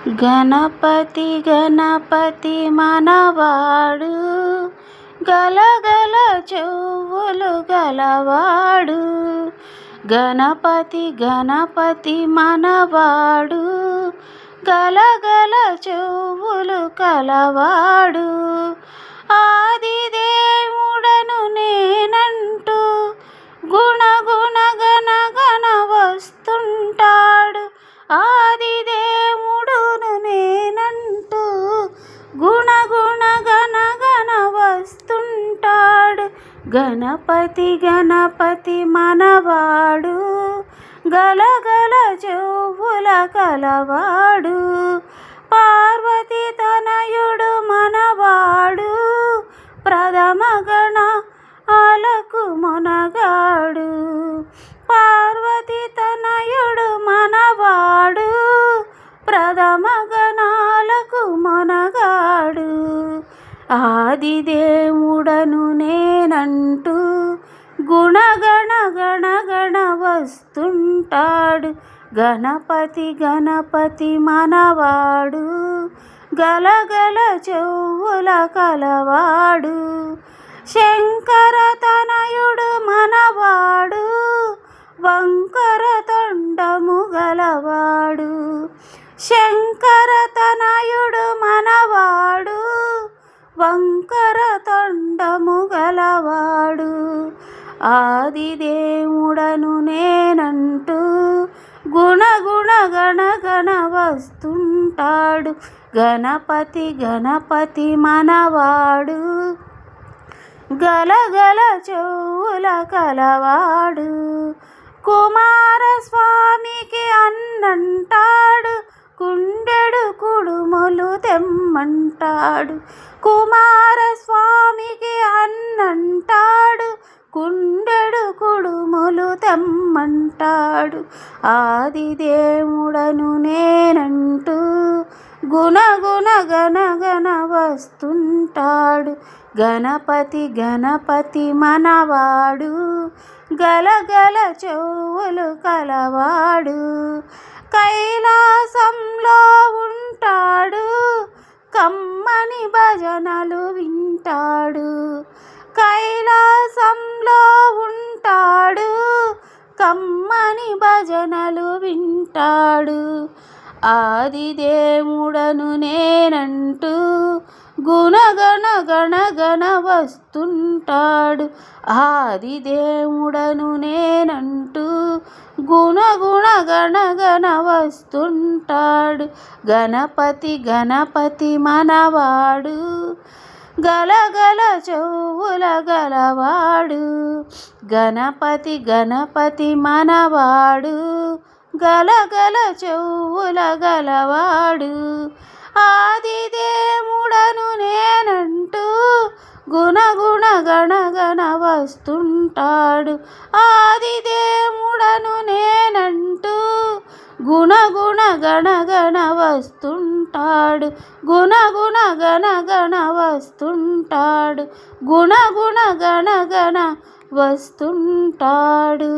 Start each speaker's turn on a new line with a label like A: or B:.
A: గణపతి గణపతి మనవాడు, గలగల చెవులు గలవాడు. గణపతి గణపతి మనవాడు, గలగల చెవులు కలవాడు. ఆదిదేవుడను నేనంటూ గుణగుణ గణ గణ వస్తుంటాడు. ఆదిదేవుడును నేనంటూ గుణగుణ గణ గణ వస్తుంటాడు. గణపతి గణపతి మనవాడు, గలగల చెవుల కలవాడు. పార్వతి తనయుడు మనవాడు, ప్రథమ గణాలకు మొనగాడు. పార్వతి తనయుడు మనవాడు, ప్రథమ గణాలకు మొనగాడు. ఆదిదేవుడను నేనంటూ గుణగణ గణ గణ వస్తుంటాడు. గణపతి గణపతి మనవాడు, గలగల చెవుల కలవాడు. శంకర తనయుడు మనవాడు, వంకర తొండము గలవాడు. శంకర తనయుడు మనవాడు, వంకర తొండము గలవాడు. ఆదిదేవుడను నేనంటూ గుణగుణ గణ గణ వస్తుంటాడు. గణపతి గణపతి మనవాడు, గలగల చెవుల కలవాడు. కుమారస్వామికి అన్నంటాడు, కుండెడు కుడుములు తెమ్మంటాడు. కుమారస్వామికి అన్నంటాడు, కుండెడు కుడుములు తెమ్మంటాడు. ఆదిదేవుడను నేనంటూ గుణగుణ గణ గణ వస్తుంటాడు. గణపతి గణపతి మనవాడు, గలగల చెవులు కలవాడు. కైలాసంలో ఉంటాడు, కమ్మని భజనలు వింటాడు. కైలాసంలో ఉంటాడు, కమ్మని భజనలు వింటాడు. ఆదిదేవుడను నేనంటూ గుణగణ గణ గణ వస్తుంటాడు. ఆదిదేవుడను నేనంటూ గుణగుణ గణ గణ వస్తుంటాడు. గణపతి గణపతి మనవాడు, గలగల చెవుల గలవాడు. గణపతి గణపతి మనవాడు, గలగల చెవుల గలవాడు. ఆదిదేవుడను నేనంటూ గుణగుణ గణ గణ వస్తుంటాడు. ఆదిదేవుడను నేనంటూ గుణగుణ గణ గణ వస్తుంటాడు. గుణగుణ గణ గణ వస్తుంటాడు. గుణగుణ గణ గణ వస్తుంటాడు.